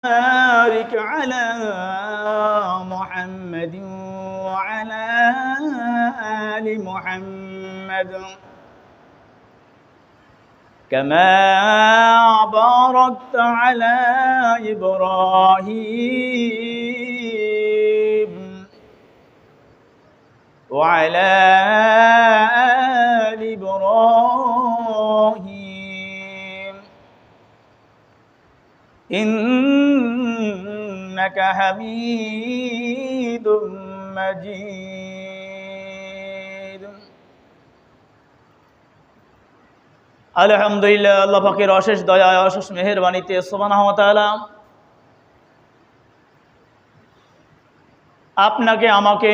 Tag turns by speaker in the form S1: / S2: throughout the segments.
S1: بارك على محمد وعلى آل محمد كما باركت على إبراهيم وعلى آل إبراهيم إنك حميد مجيد আলহামদুলিল্লাহ। আল্লাহ পাকের অশেষ দয়া অশেষ মেহেরবানিতে সুবহানাহু ওয়া তাআলা আপনাকে আমাকে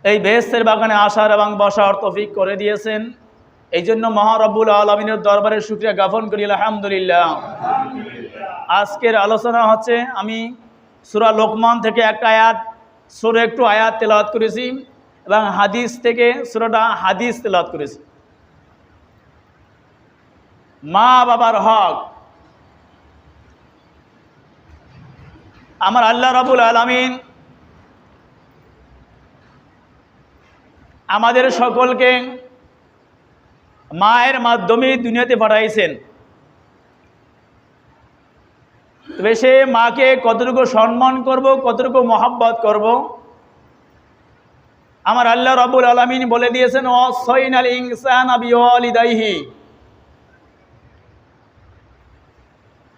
S1: এই বেহেশতের বাগানে আসার এবং বসার তৌফিক করে দিয়েছেন। এই জন্য মহান রব্বুল আলামিনের দরবারে শুকরিয়া জ্ঞাপন করি আলহামদুলিল্লাহ। আজকের আলোচনা হচ্ছে, আমি সূরা লোকমান থেকে একটা আয়াত একটু আয়াত তেলাওয়াত করেছি এবং হাদিস থেকে সূরাটা হাদিস তেলাওয়াত করেছি। মা বাবার হক। আমার আল্লাহ রাব্বুল আলামিন আমাদের সকলকে মায়ের মাধ্যমে দুনিয়াতে পাঠাইছেন। তবে সে মাকে কতটুকু সম্মান করব, কতটুকু মহব্বত করব, আমার আল্লাহ রাব্বুল আলামিন বলে দিয়েছেন, ওয়াসাইনাল ইনসানা বিওয়ালিদাইহি।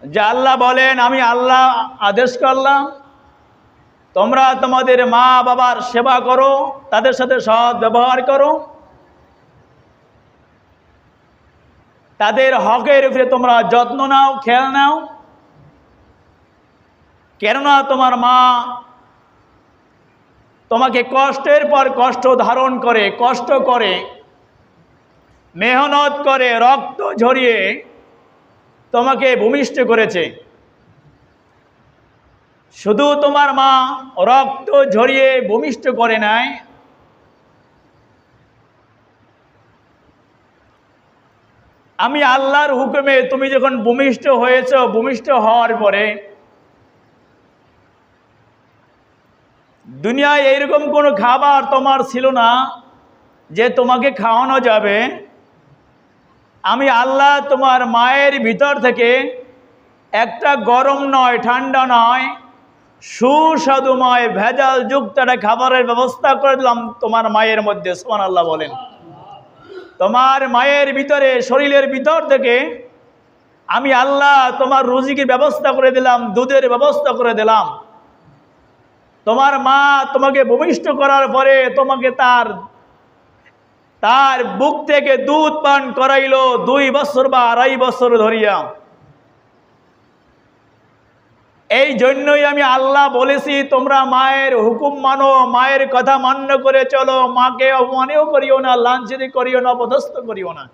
S1: যে আল্লাহ বলেন, আমি আল্লাহ আদেশ করলাম তোমরা তোমাদের মা বাবার সেবা করো, তাদের সাথে সৎ ব্যবহার করো, তাদের হকের উপরে তোমরা যত্ন নাও, খেয়াল নাও। কেননা তোমার মা তোমাকে কষ্টের পর কষ্ট ধারণ করে, কষ্ট করে, মেহনত করে, রক্ত ঝরিয়ে তোমাকে ভূমিষ্ঠ করেছে। শুধু তোমার মা রক্ত ঝরিয়ে ভূমিষ্ঠ করে নাই, আমি আল্লাহর হুকুমে তুমি যখন ভূমিষ্ঠ হয়েছ, ভূমিষ্ঠ হওয়ার পরে দুনিয়ায় এইরকম কোনো খাবার তোমার ছিল না যে তোমাকে খাওয়ানো যাবে। আমি আল্লাহ তোমার মায়ের ভিতর থেকে একটা গরম নয়, ঠান্ডা নয়, সুস্বাদুময় ভেজাল যুক্ত একটা খাবারের ব্যবস্থা করে দিলাম তোমার মায়ের মধ্যে। সুবহানাল্লাহ বলেন। তোমার মায়ের ভিতরে, শরীরের ভিতর থেকে আমি আল্লাহ তোমার রুজিকের ব্যবস্থা করে দিলাম, দুধের ব্যবস্থা করে দিলাম। তোমার মা তোমাকে ভূমিষ্ঠ করার পরে তোমাকে তার বুক থেকে দুধ পান করাইলো 2 বছর বা 2.5 বছর ধরিয়া। এই জন্যই আমি আল্লাহ বলেছি, তোমরা মায়ের হুকুম মানো, মায়ের কথা মান্য করে চলো, মাকে অপমানও করিও না, লাঞ্ছিত করিও না, অপদস্থ করিও না।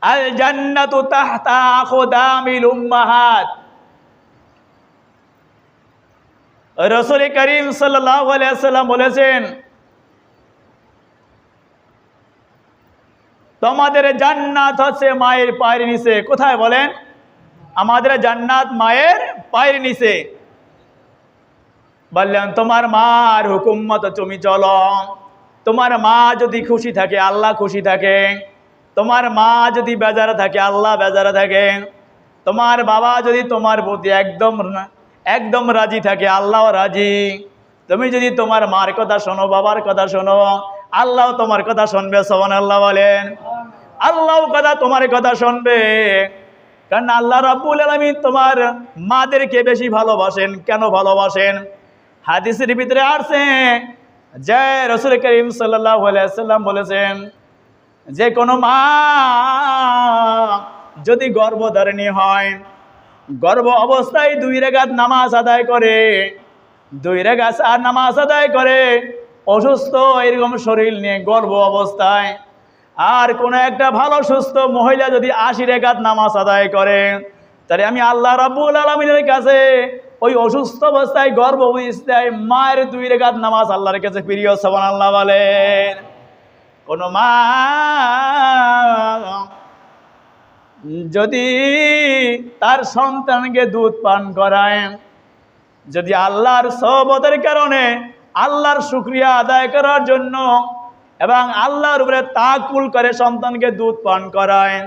S1: আল জান্নাতু তাহতা আকদামিল উম্মাহাত। রাসূল করিম সাল্লাল্লাহু আলাইহি ওয়াসাল্লাম বলেছেন, তোমাদের জান্নাত হচ্ছে মায়ের পায়ের নিচে। কোথায় বলেন? আমাদের জান্নাত মায়ের পায়ের নিচে। বললেন, তোমার মার হুকুম মতো তুমি চলো। তোমার মা যদি খুশি থাকে, আল্লাহ খুশি থাকে। তোমার মা যদি বেজারে থাকে, আল্লাহ বেজারে থাকে। তোমার বাবা যদি তোমার প্রতি একদম রাজি থাকে, আল্লাহ রাজি। তুমি যদি তোমার মার কথা শোনো, বাবার কথা শোনো, আল্লাহ তোমার কথা শুনবে। সুবহানাল্লাহ বলেন। আল্লাহ কথা তোমার কথা শুনবে, কারণ আল্লাহ রাব্বুল আলামিন তোমার মাদেরকে বেশি ভালোবাসেন। কেন ভালোবাসেন? হাদিসের ভিতরে আসছে যে রাসূল করিম সাল্লাল্লাহু আলাইহি ওয়াসাল্লাম বলেছেন, যে কোনো মা যদি গর্ভধারিণী হয়, গর্ভ অবস্থায় 2 রাকাত নামাজ আদায় করে, 2 রাকাত নামাজ আদায় করে, অসুস্থ এরকম শরীর নিয়ে গর্ভ অবস্থায়, আর কোন একটা ভালো সুস্থ মহিলা যদি 80 রাকাত নামাজ আদায় করে, তাহলে আমি আল্লাহ রাব্বুল আলামিনের কাছে ওই অসুস্থ অবস্থায় গর্ভ অবস্থায় মায়ের 2 রাকাত নামাজ আল্লাহর কাছে প্রিয়। সুবহানাল্লাহ বলেন। কোন মা যদি তার সন্তানকে দুধ পান করায়, যদি আল্লাহর সহবতের কারণে আল্লাহর শুকরিয়া আদায় করার জন্য এবং আল্লাহর উপরে তাকুল করে সন্তানকে দুধ পান করায়,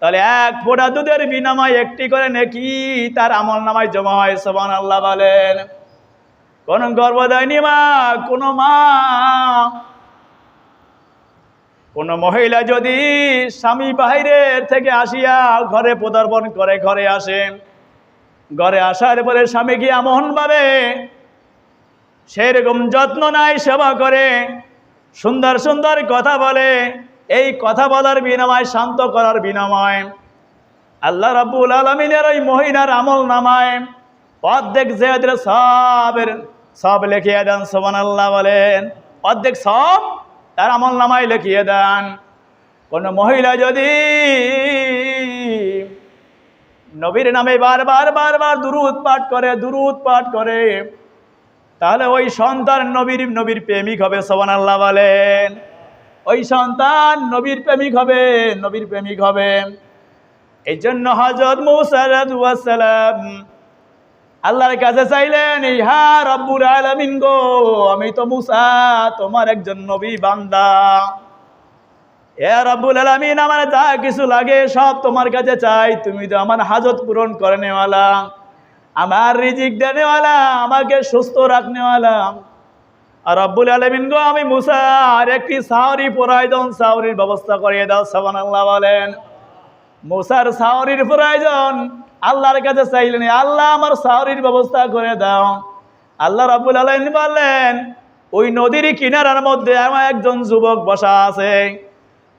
S1: তাহলে এক ফোঁটা দুধের বিনিময়ে একটি করে নেকি তার আমল নামায় জমা হয়। সুবহানাল্লাহ বলেন। কোন গর্ভধারিণী মা, কোন মহিলা যদি স্বামী বাহিরের থেকে আসিয়া ঘরে পদার্পণ করে, ঘরে আসে, ঘরে আসার পরে স্বামীকে এমন ভাবে সেরকম যত্ন নাই, সেবা করে, সুন্দর সুন্দর কথা বলে, এই কথা বলার বিনিময়, শান্ত করার বিনিময় আল্লাহ রাব্বুল আলামিনের ওই মহিলার আমল নামায় অর্ধেক জিয়াদের সব লিখিয়ে দেন। সুবহানাল্লাহ বলেন। অর্ধেক সব তার আমল নামায় লিখিয়ে দেন। কোন মহিলা যদি নবীর নামে বারবার দুরূদ পাঠ করে, তাহলে ওই সন্তান নবীর প্রেমিক হবে। সুবহানাল্লাহ বলেন। ওই সন্তান নবীর প্রেমিক হবে। এই জন্য হযরত মূসা আলাইহিস সালাম আল্লাহর কাছে চাইলেন, ইয়া রব্বুল আলামিন গো, আমি তো মূসা তোমার একজন নবী বান্দা, ইয়া রব্বুল আলামিন আমার যা কিছু লাগে সব তোমার কাছে চাই, তুমি তো আমার হাজত পূরণ করনেওয়ালা, আমার রিজিক দেনেওয়ালা, আমাকে সুস্থ রাখনেওয়ালা। আর রব্বুল আলামিন গো, আমি মূসা আর একটি সাওরি প্রয়োজন, সাওরির ব্যবস্থা করিয়ে দাও। সুবহানাল্লাহ বলেন। মূসার সাওরির প্রয়োজন, আল্লাহর কাছে চাইলেন, আল্লাহ আমার সাওরির ব্যবস্থা করে দাও। আল্লাহ রাব্বুল আলামিন বললেন, ওই নদীর কিনারার মধ্যে আমার একজন যুবক বসা আছে,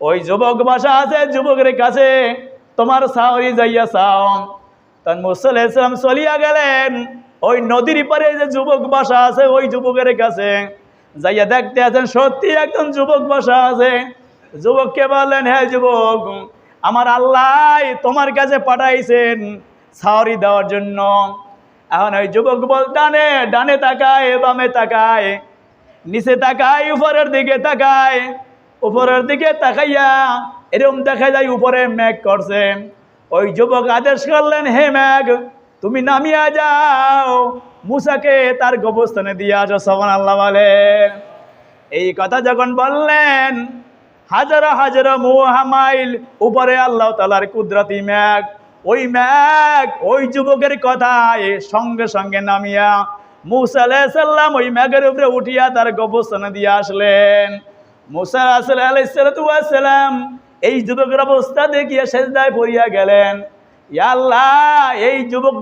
S1: ওই যুবক বসা আছে, যুবকের কাছে তোমার সাওরি যাইয়া চাও। তখন মূসা আলাইহিস সালাম চলিয়া গেলেন, ওই নদীর পারে যে যুবক বসা আছে ওই যুবকের কাছে যাইয়া দেখতে আছেন সত্যি একজন যুবক বসা আছে। যুবককে বললেন, হে যুবক, আমার আল্লাহ তোমার কাছে পাঠাইছেন সাওরি দেওয়ার জন্য। এখন ওই যুবক ডানে তাকায়, বামে তাকায়, নিচে তাকায়, উপরের দিকে তাকাইয়া এরকম দেখা যায় উপরে মেঘ করছে। ওই যুবক আদেশ করলেন, হে মেঘ, তুমি নামিয়া যাও, মূসাকে তার গর্ভস্থানে দিয়ে আসো। সুবহানাল্লাহ বলেন। এই কথা যখন বললেন, হাজারো মুহামাইল উপরে আল্লাহ তাআলার কুদরতি মেঘ, ওই যুবকের কথায় সঙ্গে সঙ্গে নামিয়া মূসা আলাইহিস সালাম ওই মেঘের উপরে উঠিয়া তার গর্ভস্থানে দিয়ে আসলেন। মূসা আলাইহিস সালাম এই যুবকের অবস্থা দেখিয়া সেজদায় পড়িয়া গেলেন, ইয়া আল্লাহ, এই যুবক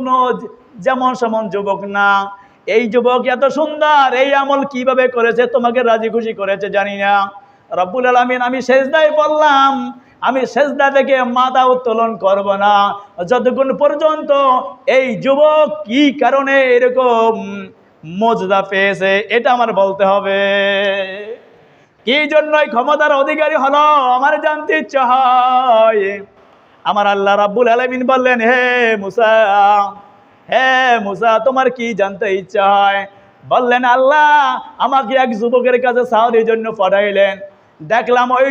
S1: যেমন সেমন যুবক না, এই যুবক এত সুন্দর, এই আমল কিভাবে করেছে, তোমাকে রাজি খুশি করেছে জানি না। রব্বুল আলামিন, আমি সেজদায় পড়লাম, আমি সেজদা থেকে মাথা উত্তোলন করব না যতক্ষণ পর্যন্ত এই যুবক কি কারণে এরকম মর্যাদা পেয়েছে এটা আমার বলতে হবে, কি জন্যই ক্ষমতার অধিকারী হলো আমার জানতে ইচ্ছা হয়। আমার আল্লাহ রাব্বুল আলামিন বললেন, হে মূসা, তোমার কি জানতে ইচ্ছা হয়? বললেন, আল্লাহ আমাকে এক যুবকের কাছে সাওরির জন্য পাঠাইলেন। দেখলাম ওই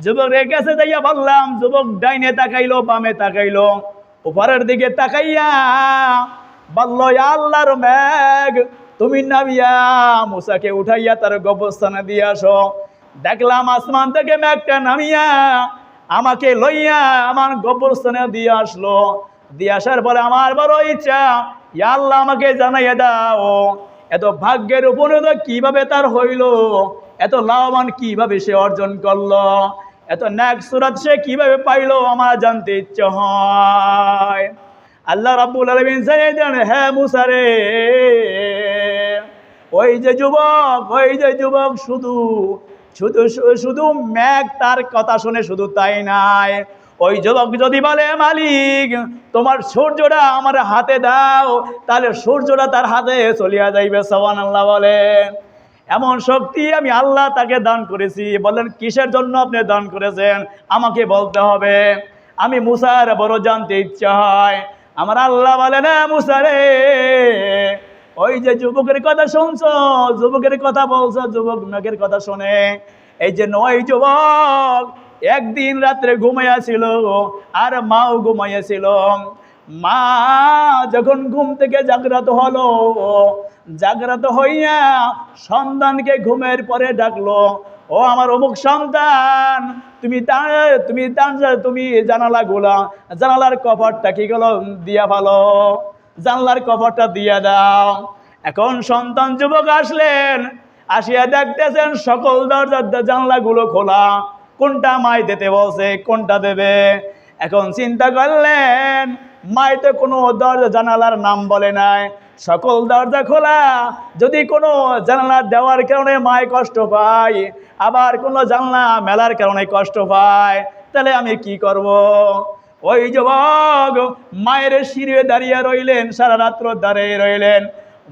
S1: যুবকের কাছে যাইয়া বললাম, যুবক ডাইনে তাকাইলো, বামে তাকাইলো, উপরের দিকে তাকাইয়া বলল, ইয়া আল্লাহর মেঘ, তুমি নামিয়া মূসাকে উঠাইয়া তার গর্ভস্থানে দিয়ে আসো। দেখলাম আসমান থেকে মেঘটা নামিয়া আমাকে লইয়া আমার গর্ভস্থানে দিয়ে আসলো। দিয়ে আসার পরে আমার বড় ইচ্ছা, ইয়া আল্লাহ আমাকে জানাইয়া দাও, এত ভাগ্যের উপনীত কিভাবে তার হইল, এত লাভবান কিভাবে সে অর্জন করলো, এত নেক সুরাত সে কিভাবে পাইলো, আমার জানতে ইচ্ছা হয়। আল্লাহ রাব্বুল আলামিন জানিয়ে দেন, হে মূসা রে, ওই যে যুবক শুধু মেঘ তার কথা শুনে শুধু তাই নাই, ওই যুবক যদি বলে, মালিক তোমার সূর্যটা আমার হাতে দাও, তাহলে সূর্যটা তার হাতে চলিয়া যাইবে। সুবহানাল্লাহ বলেন। এমন শক্তি আমি আল্লাহ তাকে দান করেছি। বলেন, কিসের জন্য আপনি দান করেছেন আমাকে বলতে হবে, আমি মূসার বড় জানতে ইচ্ছা হয়। আমার আল্লাহ বলে, না মূসা রে, ওই যে যুবকের কথা শুনছো, যুবকের কথা বলছো, যুবক মেঘের কথা শোনে, এই যে নয় যুবক একদিন রাত্রে ঘুমাইয়াছিল আর মাও ঘুমাইয়াছিল। মা যখন ঘুম থেকে জাগ্রত হলো, জাগ্রত হইয়া সন্তানকে ঘুমের পরে ডাকলো, ও আমার অমুক সন্তান, তুমি জানালার কভারটা কি গেল দিয়া ভালো, জানলার কভারটা দিয়া দাও। এখন সন্তান যুবক আসলেন, আসিয়া দেখতেছেন সকল দরজার জানলাগুলো খোলা। কোনটা মাই দিতে বলছে, কোনটা দেবে? এখন চিন্তা করলেন, মাই তো কোনো দরজা জানালার নাম বলে নাই, সকল দরজা খোলা। যদি কোনো জানালা দেওয়ার কারণে মাই কষ্ট পায়, আবার কোনো জানলা মেলার কারণে কষ্ট পায়, তাহলে আমি কি করব? ওই যুবক মায়ের শিরে দাঁড়িয়ে রইলেন, সারা রাত্র দাঁড়িয়ে রইলেন।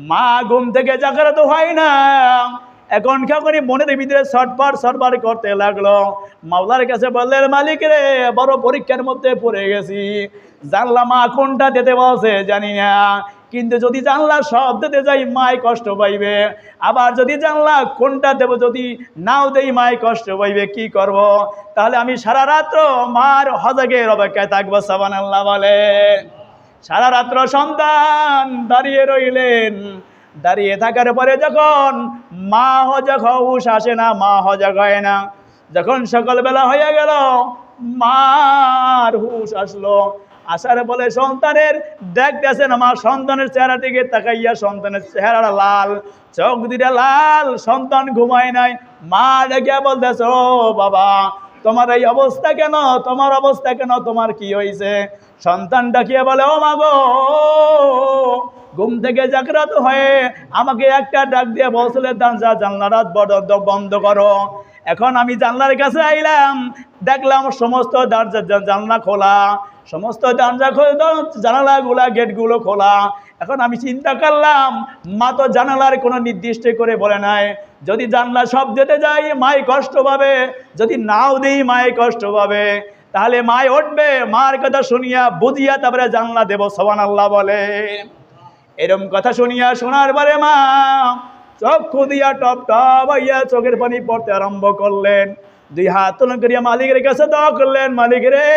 S1: মা ঘুম থেকে জাগ্রত হয় না। এখন কখনই মনের ভিতরে ছটফট করতে লাগলো। মাওলার কাছে বললেন, মালিক রে, বড় পরীক্ষার মধ্যে পড়ে গেছি। জানলা মা কোনটা দিতে বলছে জানি না, কিন্তু যদি জানলা সব দিতে যাই মাই কষ্ট পাইবে, আবার যদি জানলা কোনটা দেব যদি নাও দেই মাই কষ্ট পাইবে, কি করব? তাহলে আমি সারা রাত্র মার হজের অপেক্ষায় থাকবো। সুবহানাল্লাহ বলে। সারা রাত্র সন্তান দাঁড়িয়ে রইলেন। দাঁড়িয়ে থাকার পরে যখন মা হজে হুশ আসে না, মা হজে হয় না। যখন সকালবেলা হয়ে গেল, মার হুশ আসলো। আসার বলে সন্তানের দেখতেছেন, আমার সন্তানের চেহারা দিকে তাকাইয়া সন্তানের চেহারা লাল, চোখ দুটা লাল, সন্তান ঘুমায় নাই। মা দেখিয়া বলতেছে, ও বাবা, তোমার এই অবস্থা কেন? তোমার অবস্থা কেন? তোমার কি হয়েছে? সন্তান ডাকিয়ে বলে, ও মা গো, ঘুম থেকে জাগ্রত হয়ে আমাকে একটা ডাক দিয়ে বলছিলে জানলাটা বন্ধ করো। এখন আমি জানলার কাছে আইলাম, দেখলাম সমস্ত জানলা খোলা, সমস্ত জানালাগুলা গেটগুলো খোলা। এখন আমি চিন্তা করলাম, মা তো জানালার কোনো নির্দিষ্ট করে বলে নাই, যদি জানলা সব দিতে যাই মাই কষ্ট পাবে, যদি নাও দিই মাই কষ্ট পাবে, তাহলে মাই উঠবে, মার কথা শুনিয়া বুঝিয়া তারপরে জানলা দেব। সুবহানাল্লাহ বলে। এরকম কথা শোনার পরে মা চক্ষু দিয়া টপ টপ হইয়া চোখের পানি পড়তে আরম্ভ করলেন। দুই হাত তুলন করিয়া মালিকের কাছে দোয়া করলেন, মালিক রে,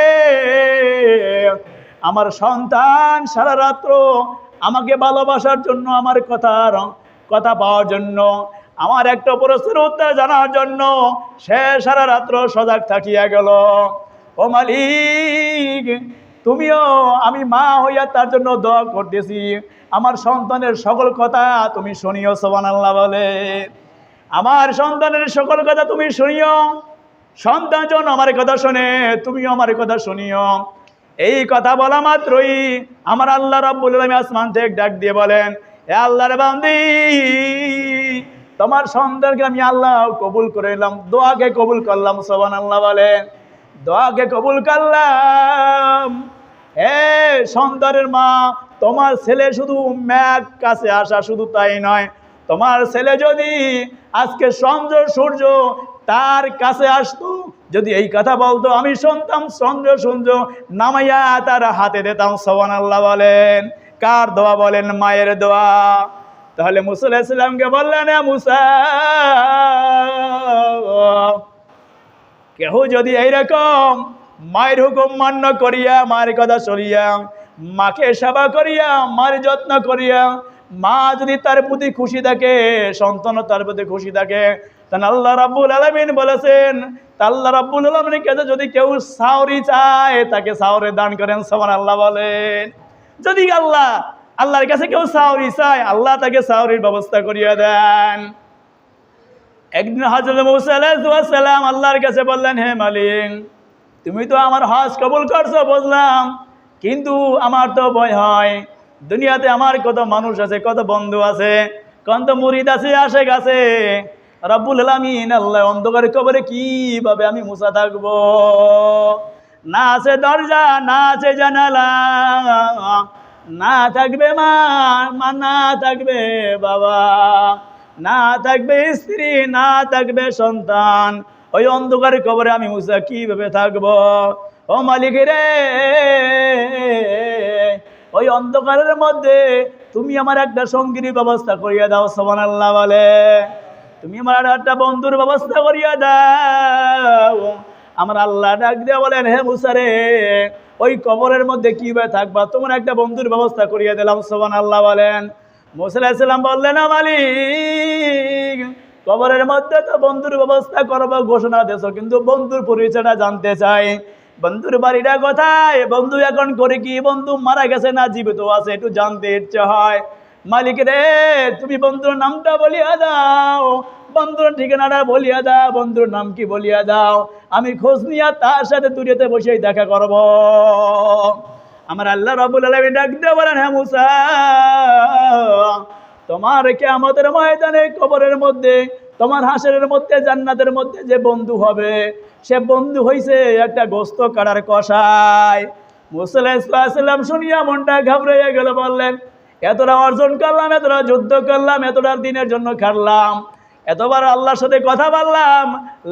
S1: আমার সন্তান সারা রাত্র আমাকে ভালোবাসার জন্য, আমার কথা পাওয়ার জন্য, আমার একটা প্রশ্নের উত্তর জানার জন্য সে সারা রাত্র সজাগ থাকিয়া গেল। ও মালিক, তুমিও, আমি মা হইয়া তার জন্য দোয়া করতেছি, আমার সন্তানের সকল কথা তুমি শুনিও। সুবহানাল্লাহ বলে। আমার সন্তানের সকল কথা তুমি শুনিও। সন্তান যখন আমার কথা শোনে, তুমিও আমার কথা শুনিও। এই কথা বলা মাত্রই আমার আল্লাহ রাব্বুল আলামিন আসমান থেকে ডাক দিয়ে বলেন, হে আল্লাহর বান্দি, তোমার সন্তানকে আমি আল্লাহ কবুল করে নিলাম, দোয়াকে কবুল করলাম। সুবহানাল্লাহ বলে। দোয়াকে কবুল করলাম। হে সন্তানের মা, তোমার ছেলে শুধু ম্যাঘ কাছে আসা শুধু তাই নয়, তোমার ছেলে যদি আজকে চন্দ্র সূর্য তার কাছে আসতো, যদি এই কথা বলতো, আমি শুনতাম, চন্দ্র সূর্য নামাইয়া তার হাতে দিতাম। সুবহানাল্লাহ বলেন। কার দোয়া বলেন? মায়ের দোয়া। তাহলে মুসা আলাইহিস সালামকে বললেন, হে মুসা, কেহ যদি এইরকম মায়ের হুকুম মান্য করিয়া, মায়ের কথা শুনিয়া, মাকে সেবা করিয়া, মার যত্ন করিয়া, মা যদি তার প্রতি খুশি থাকে, সন্তানও তার প্রতি খুশি থাকে, তাহলে আল্লাহ রাব্বুল আলামিন বলেছেন, আল্লাহ রাব্বুল আলামিনের কাছে যদি কেউ সাওরি চায়, তাকে সাওরে দান করেন। সুবহানাল্লাহ বলেন। যদি আল্লাহর কাছে কেউ সাওরি চায়, আল্লাহ তাকে সাওরির ব্যবস্থা করিয়া দেন। একদিন হযরত মুসা আলাইহিস সালাম আল্লাহর কাছে বললেন, হে মালিক, তুমি তো আমার হজ কবুল করছো বুঝলাম, কিন্তু আমার তো ভয় হয়, দুনিয়াতে আমার কত মানুষ আছে, কত বন্ধু আছে, কত মুরিদ আছে, আশেক আছে। রব্বুল আলামিন আল্লাহ অন্ধকারের কবরে কিভাবে আমি মুসা থাকবো? না আছে দরজা, না আছে জানালা, না থাকবে মা, না থাকবে বাবা, না থাকবে স্ত্রী, না থাকবে সন্তান। ওই অন্ধকারের কবরে আমি মুসা কিভাবে থাকবো? ও মালিক রে, ওই অন্ধকারের মধ্যে তুমি আমার একটা সঙ্গীর ব্যবস্থা করিয়া দাও। সুবহানাল্লাহ বলে। তুমি আমার একটা বন্ধুর ব্যবস্থা করিয়া দাও। আমার আল্লাহ ডাক দিয়ে বলেন, হে মুসা রে, ওই কবরের মধ্যে কিভাবে থাকবা, তোমার একটা বন্ধুর ব্যবস্থা করিয়ে দিলাম। সুবহানাল্লাহ বলেন। মুসা আলাইহিস সালাম বললেন, মালিক, কবরের মধ্যে তো বন্ধুর ব্যবস্থা করবো ঘোষণা দিয়েছো, কিন্তু বন্ধুর পরিচয়টা জানতে চাই। বন্ধুর বাড়িটা কোথায়, বন্ধু এখন করে কি, বন্ধু মারা গেছে না জীবিত আছে, একটু জানতে ইচ্ছে হয়। মালিক রে, তুমি বন্ধুর নামটা বলিয়া দাও, বন্ধুর ঠিকানাটা বলিয়া দাও, বন্ধুর নাম কি বলিয়া দাও, আমি খোঁজ নিয়ে তার সাথে দুনিয়াতে বসেই দেখা করব। আমার আল্লাহ রাব্বুল আলামিন ডাক দিয়ে বলেন, হ্যাঁ মুসা, তোমার কিয়ামতের ময়দানে কবরের মধ্যে, তোমার হাসরের মধ্যে, জান্নাতের মধ্যে যে বন্ধু হবে, সে বন্ধু হইছে একটা গোস্ত কাটার কষাই। মুসা আলাইহিস সালাম শুনিয়া মনটা ঘাবড়াইয়া গেল, বললেন, এতটা অর্জন করলাম, এতটা যুদ্ধ করলাম, এতটা দিনের জন্য খাটলাম, এতবার আল্লাহর সাথে কথা বললাম,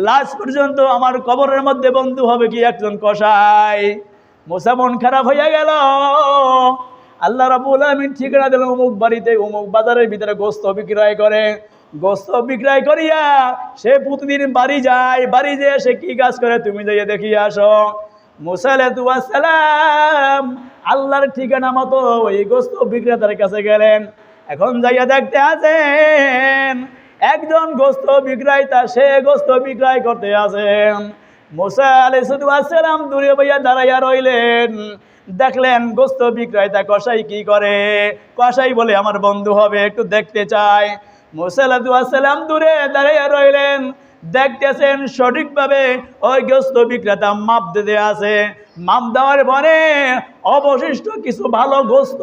S1: লাস্ট পর্যন্ত আমার কবরের মধ্যে বন্ধু হবে কি একজন কষাই। মুসা মন খারাপ হইয়া গেল। আল্লাহ রাব্বুল আলামিন ঠিকানা দিলেন, অমুক বাড়িতে, অমুক বাজারের ভিতরে গোস্ত বিক্রয় করে। গোস্ত বিক্রয় করিয়া সে প্রতিদিন বাড়ি যায়, বাড়ি যেয়ে সে কি কাজ করে তুমি যাইয়া দেখিয়ে আসো। মুসা আলাইহিস সালাম আল্লাহর ঠিকানা মতো ওই গোস্ত বিক্রেতার কাছে গেলেন। এখন যাইয়া দেখতে আছেন একজন গোস্ত বিক্রেতা, সে গোস্ত বিক্রয় করতে আছেন। মুসা আলাইহিস সালাম দূরে বইয়া দাঁড়াইয়া রইলেন। দেখলেন গোস্ত বিক্রেতা কসাই কি করে, কসাই বলে আমার বন্ধু হবে, একটু দেখতে চাই। মুসা আলাইহিস সালাম দূরে দাঁড়াইয়া রইলেন, দেখতেছেন সঠিকভাবে ওই গোস্ত বিক্রেতা মাপ দিতে আছে। মাপ দেওয়ার পরে অবশিষ্ট কিছু ভালো গোস্ত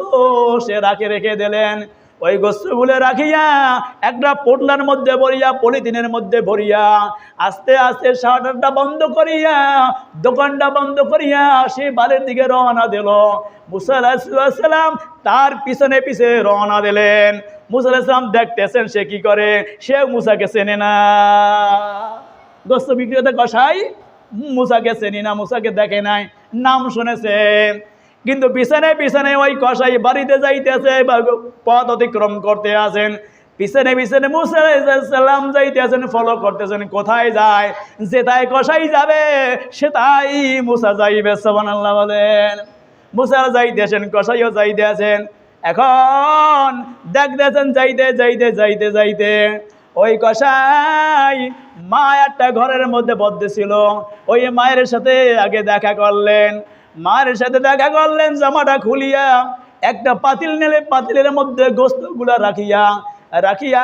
S1: সে রেখে দিলেন। ওই গোস্তগুলো রাখিয়া একটা পোটলার মধ্যে ভরিয়া, পলিথিনের মধ্যে ভরিয়া, আস্তে আস্তে শাটারটা বন্ধ করিয়া, দোকানটা বন্ধ করিয়া সে বাড়ির দিকে রওনা দিল। মুসা আলাইহিস সালাম তার পিছনে পিছনে রওনা দিলেন। মুসা আলাইহিস সালাম দেখতেছেন সে কি করে, সে মুসাকে চেনে না। গোস্ত বিক্রেতা কসাই মুসাকে চেনে না, মুসাকে দেখে নাই, নাম শুনেছে, কিন্তু পিছনে পিছনে ওই কসাই বাড়িতে যাইতেছে, পথ অতিক্রম করতে আছেন, পিছনে পিছনে মুসা আলাইহিস সালাম যাইতেছেন, ফলো করতেছেন, কোথায় যায়, যেটাই কসাই যাবে সেটাই মুসা যাইবে। সুবহানাল্লাহ বলেন। মুসা যাইতেছেন, কসাইও যাইতেছেন। এখন দেখতেছেন যাইতে যাইতে যাইতে যাইতে ওই কসাই মা একটা ঘরের মধ্যে বদ্ধ ছিল, ওই মায়ের সাথে আগে দেখা করলেন। মায়ের সাথে দেখা করলেন, জামাটা খুলিয়া একটা পাতিল নিলে, পাতিলের মধ্যে গোস্তগুলা রাখিয়া রাখিয়া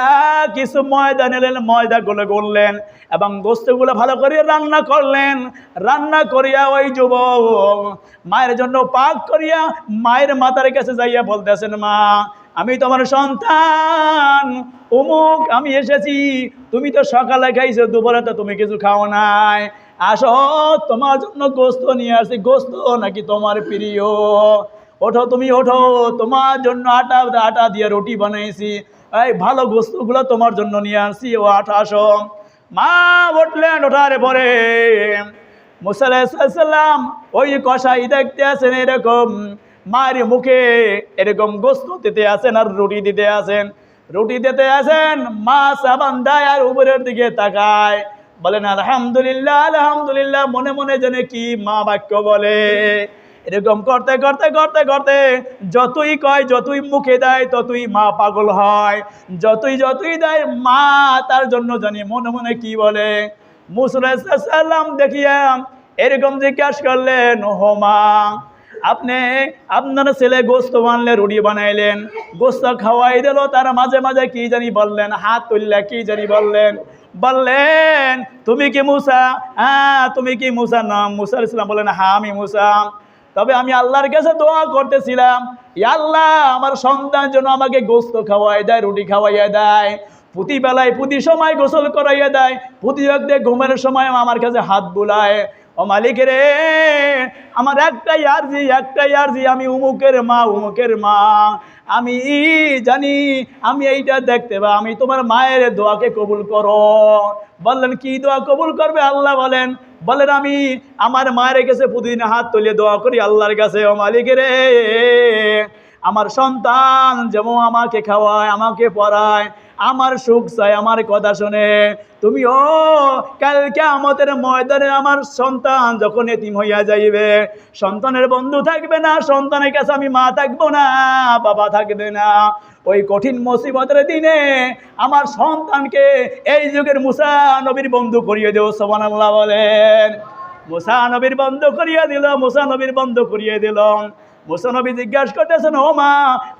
S1: কিছু ময়দা নিলেন, ময়দাগুলো গড়লেন এবং গোস্তগুলো ভালো করে রান্না করলেন। রান্না করিয়া ওই যুবক মায়ের জন্য পাক করিয়া মায়ের মাতার কাছে যাইয়া বলতেছেন, মা, আমি তোমার সন্তান অমুক, আমি এসেছি, তুমি তো সকালে খাইছো, দুপুরে তো তুমি কিছু খাও নাই, আসো তোমার জন্য গোস্ত নিয়ে আসি। গোস্ত নাকি তোমার প্রিয়, ওঠো তুমি ওঠো, তোমার জন্য আটা দিয়ে রুটি বানাইছি, এই ভালো গোস্তগুলো তোমার জন্য নিয়ে আসি, ও আটা আসো। মা উঠলেন, ওঠার পরে মুসা আলাইহিস সালাম ওই কসাই দেখতে আছেন এরকম মায়ের মুখে এরকম গোস্ত দিতে আছেন আর রুটি দিতে আছেন, রুটি দিতে আছেন। মা সাবান দেয় আর উপরের দিকে তাকায়, বলেন আলহামদুলিল্লাহ আলহামদুলিল্লাহ, মনে মনে জেনে কি মা বাক্য বলে। এরকম করতে করতে করতে করতে যতই কয়, যতই মুখে দেয়, ততই মা পাগল হয়, যতই যতই দেয় মা তার জন্য জানি মনে মনে কি বলে। মুসা আলাইহিস সালাম দেখিয়া এরকম জিজ্ঞাসা করলেন, হো মা, আপনি আপনার ছেলে গোস্ত বানলে, রুটি বানাইলেন, গোস্ত খাওয়াই দিল, তার মাঝে মাঝে কি জানি বললেন, হাত তুললে কি জানি বললেন, বললেন তুমি কি মুসা? হ্যাঁ তুমি কি মুসা? নাম মুসা আলাইহিস সালাম বললেন, হ্যাঁ আমি মুসা, তবে আমি আল্লাহর কাছে দোয়া করতেছিলাম, ইয়া আল্লাহ আমার সন্তান যেন আমাকে গোস্ত খাওয়াই দেয়, রুটি খাওয়াইয়া দেয়, প্রতি বেলায় প্রতি সময় গোসল করাইয়া দেয়, প্রতি ওয়াক্তে ঘুমের সময় আমার কাছে হাত বুলায়। ও মালিক রে, আমার একটাই আরজি, আমি উমুকের মা, আমি জানি আমি এইটা দেখতে বা আমি তোমার মায়ের দোয়াকে কবুল করো। বললেন কি দোয়া কবুল করবে আল্লাহ? বলেন আমি আমার মায়ের কাছে প্রতিদিন হাত তুলে দোয়া করি আল্লাহর কাছে, ও মালিক রে, আমার সন্তান যেমন আমাকে খাওয়ায়, আমাকে পড়ায়, আমার সুখ চায়, আমার কথা শুনে। তুমিও কাল কিয়ামতের ময়দানে আমার সন্তান যখন এতিম হইয়া যাইবে, সন্তানের বন্ধু থাকবে না, সন্তানের কাছে আমি মা থাকবো না, বাবা থাকবে না, ওই কঠিন মুসিবতের দিনে আমার সন্তানকে এই যুগের মুসা নবীর বন্ধু করিয়ে দেও। সুবহানাল্লাহ বলেন। মুসা নবীর বন্ধু করিয়ে দিল, মুসা নবীর বন্ধু করিয়ে দিল। মুসা নবী জিজ্ঞাসা করতেছেন, ও মা,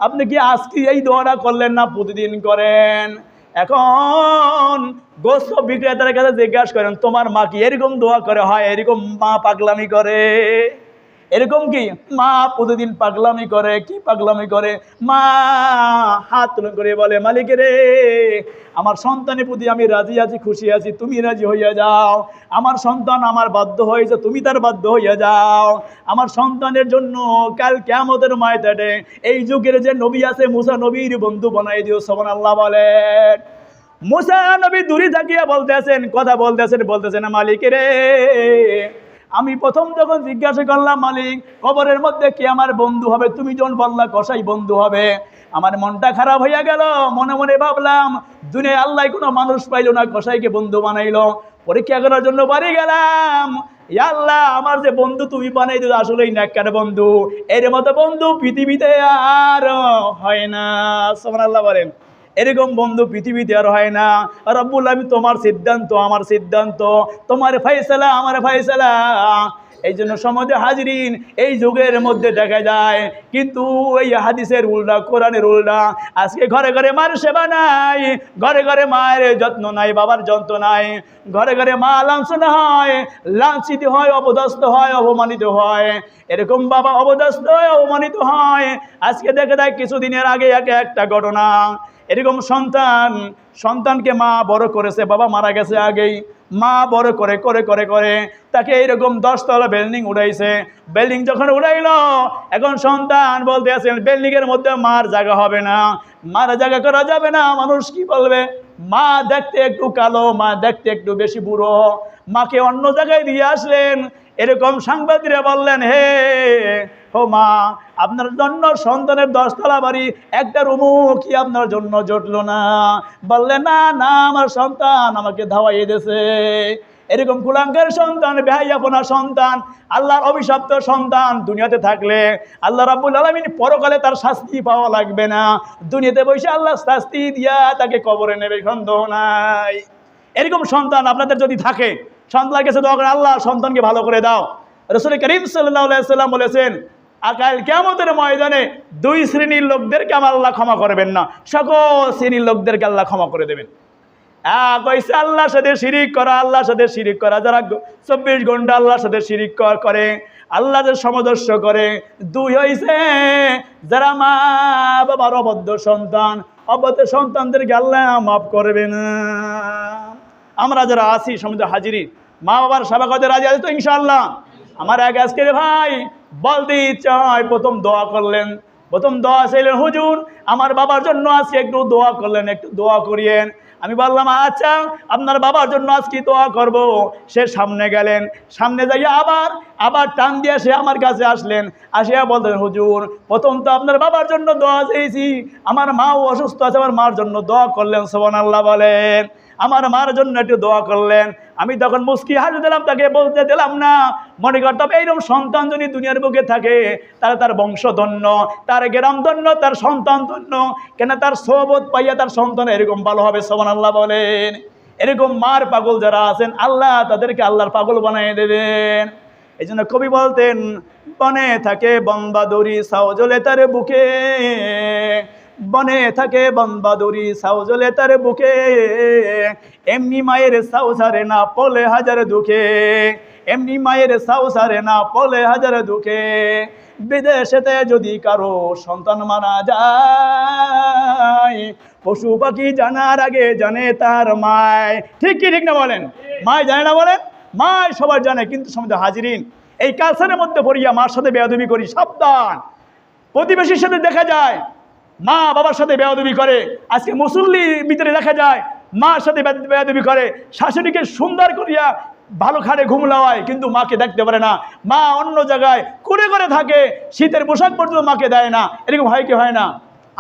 S1: আপনি কি আজকে এই দোয়াটা করলেন না প্রতিদিন করেন? এখন গোস্ত বিক্রেতার কাছে জিজ্ঞাসা করেন, তোমার মা কি এরকম দোয়া করে? হয় এরকম মা পাগলামি করে। এরকম কি মা প্রতিদিন পাগলামি করে? কি পাগলামি করে? মা হাত তুলে করে বলে, মালিক রে, আমার সন্তানের প্রতি আমি রাজি আছি, খুশি আছি, তুমি রাজি হইয়া যাও। আমার সন্তান আমার বাধ্য হয়েছে, তুমি তার বাধ্য হইয়া যাও। আমার সন্তানের জন্য কাল কিয়ামতের ময়দানে এই যুগের যে নবী আছে মুসা নবীর বন্ধু বানাই দিও। সুবহানাল্লাহ বলেন। মুসা নবী দূরে থাকিয়া বলতেছেন, কথা বলতেছেন, মালিক রে, আমি প্রথম যখন জিজ্ঞাসা করলাম, মালিক কবরের মধ্যে কি আমার বন্ধু হবে, তুমি যখন বললা কসাই বন্ধু হবে, আমার মনটা খারাপ হইয়া গেল। মনে মনে ভাবলাম, দুনিয়ায় আল্লাহ কোনো মানুষ পাইলো না, কসাইকে বন্ধু বানাইলো। পরীক্ষা করার জন্য বাড়ি গেলাম, ইয়া আল্লাহ, আমার যে বন্ধু তুমি বানাই দিও আসলেই নেককার বন্ধু, এর মতো বন্ধু পৃথিবীতে আর হয় না। সুবহানাল্লাহ বলেন। এরকম বন্ধু পৃথিবীতে আর হয় না। রব্বুল আলামিন, তোমার সিদ্ধান্ত আমার সিদ্ধান্ত, তোমার ফয়সালা আমার ফয়সালা। এই জন্য সমাজে হাজিরিন, এই যুগের মধ্যে দেখা যায় কিন্তু এই হাদিসের উল্টা, কোরআনের উল্টা। আজকে ঘরে ঘরে মার সেবা নাই, ঘরে ঘরে মায়ের যত্ন নাই, বাবার যত্ন নাই, ঘরে ঘরে মা লাঞ্ছনা হয়, লাঞ্ছিত হয়, অপদস্থ হয়, অপমানিত হয়। এরকম বাবা অপদস্থ হয়, অপমানিত হয়। আজকে দেখে দেয় কিছুদিনের আগে একটা ঘটনা, এরকম সন্তানকে মা বড় করেছে, বাবা মারা গেছে আগেই, মা বড় করে করে করে করে তাকে এইরকম 10 তলা বিল্ডিং উড়াইছে। বিল্ডিং যখন উড়াইলো, এখন সন্তান বলতে আছেন বিল্ডিংয়ের মধ্যে মার জায়গা হবে না, মার জায়গা করা যাবে না। মানুষ কি বলবে? মা দেখতে একটু কালো, মা দেখতে একটু বেশি বুড়ো, মাকে অন্য জায়গায় দিয়ে আসলেন। এরকম সাংবাদিকরা বললেন, হে ও মা, আপনার জন্য সন্তানের 10 তলা বাড়ি, একটা রুমও কি আপনার জন্য জুটলো না? বললেন, না না, আমার সন্তান আমাকে ধাওয়াই দিয়েছে। এরকম কুলাঙ্গার সন্তান, বেহাইয়াপনা সন্তান, আল্লাহর অভিশপ্ত সন্তান দুনিয়াতে থাকলে আল্লাহ রাব্বুল আলামিন পরকালে তার শাস্তি পাওয়া লাগবে না, দুনিয়াতে বসে আল্লাহ শাস্তি দিয়া তাকে কবরে নেবে, সন্দেহ নাই। এরকম সন্তান আপনাদের যদি থাকে, সন্তানের কাছে দোয়া করে, আল্লাহ সন্তানকে ভালো করে দাও। রাসূল করিম সাল্লাল্লাহু আলাইহি ওয়াসাল্লাম বলেছেন, কাল কিয়ামতের ময়দানে 2 শ্রেণীর লোকদেরকে আল্লাহ ক্ষমা করবেন না, সকল শ্রেণীর লোকদেরকে আল্লাহ ক্ষমা করে দেবেন। এক হইছে আল্লাহর সাথে শিরিক করা, আল্লাহর সাথে শিরিক করা, যারা 24 ঘন্টা আল্লাহর সাথে শিরিক করে, আল্লাহদের সমদর্শ করে। 2 হইছে যারা মা বাবার অবদ্ধ সন্তান, অবদ্ধ সন্তানদেরকে আল্লাহ মাফ করবে না। আমরা যারা আছি সমাজে হাজিরি, মা বাবার সেবা করতে রাজি আছে তো ইনশাআল্লাহ? আমার আগে আজকে ভাই বলতে ইচ্ছা হয়, প্রথম দোয়া করলেন, প্রথম দোয়া চাইলেন, হুজুর আমার বাবার জন্য আজকে একটু দোয়া করলেন, একটু দোয়া করিয়েন। আমি বললাম, আচ্ছা আপনার বাবার জন্য আজকে দোয়া করব। সে সামনে গেলেন, সামনে যাইয়া আবার টান দিয়ে সে আমার কাছে আসলেন, আসিয়া বললেন, হুজুর প্রথম তো আপনার বাবার জন্য দোয়া চেয়েছি, আমার মাও অসুস্থ আছে, আমার মার জন্য দোয়া করলেন। সুবহানাল্লাহ বলেন। আমার মার জন্য একটু দোয়া করলেন। আমি তখন মুস্কি হাসি দিলাম, তাকে বলতে দিলাম না। মনে করতাম এইরকম সন্তান যদি দুনিয়ার বুকে থাকে তাহলে তার বংশ ধন্য, তার গ্রাম ধন্য, তার সন্তান ধন্য। কেন? তার সোহবত পাইয়া তার সন্তান এরকম ভালো হবে। সুবহানাল্লাহ বলেন। এরকম মার পাগল যারা আছেন, আল্লাহ তাদেরকে আল্লাহর পাগল বানিয়ে দেবেন। এই জন্য কবি বলতেন, বনে থাকে বনবাদুরি সাউজলে তার বুকে, বনে থাকে বনবাদুরি সাউজলে তার বুকে, এমনি মায়ের সাউসারে না পলে হাজার দুঃখে, এমনি মায়ের সাউসারে না পলে হাজার দুঃখে। বিদেশেতে যদি কারো সন্তান মারা যায়, পশু পাখি জানার আগে জানে তার মায়। ঠিক কি ঠিক না বলেন? মায় জানে না বলেন? মায় সবার জানে, কিন্তু সমাজে হাজিরিন এই কালচারের মধ্যে পড়িয়া মার সাথে বেয়াদবি করি। সাবধান। প্রতিবেশীর সাথে দেখা যায় মা বাবার সাথে বেয়াদবি করে। আজকে মুসল্লির ভিতরে দেখা যায় মার সাথে বেয়াদবি করে। শাশুড়িকে সুন্দর করিয়া ভালো খাটে ঘুম লাওয়ায়, কিন্তু মাকে দেখতে পারে না। মা অন্য জায়গায় করে থাকে, শীতের পোশাক পর্যন্ত মাকে দেয় না। এরকম হয় কি হয় না?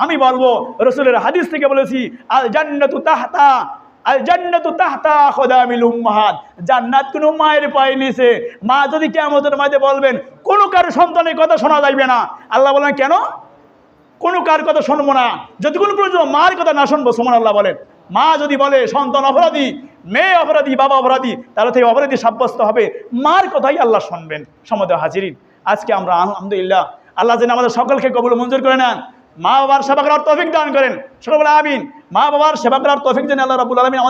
S1: আমি বলবো রসুলের হাদিস থেকে বলেছি, আল জান্নাতু তাহতা খোদামিল উম্মাহাত, জান্নাত কোন মায়ের পায়ে নিচে। মা যদি কিয়ামতের মাঠে বলবেন কোনো কারো সন্তানের কথা শোনা যাইবে না, আল্লাহ বলেন কেন? কোনো কার কথা শুনবো না, যতক্ষণ পর্যন্ত মার কথা না শুনবো। সুবহানাল্লাহ বলেন। মা যদি বলে সন্তান অপরাধী, মেয়ে অপরাধী, বাবা অপরাধী, তাহলে থেকে অপরাধী সাব্যস্ত হবে, মার কথাই আল্লাহ শুনবেন। সমুদয় হাজিরিন, আজকে আমরা আলহামদুলিল্লাহ, আল্লাহ যেন আমাদের সকলকে কবুল মঞ্জুর করে নেন, মা বাবার সেবা করার তৌফিক দান করেন। সকলে বলে আমিন। মা বাবার সেবা করার তৌফিক যেন আল্লাহ রাব্বুল আলামিন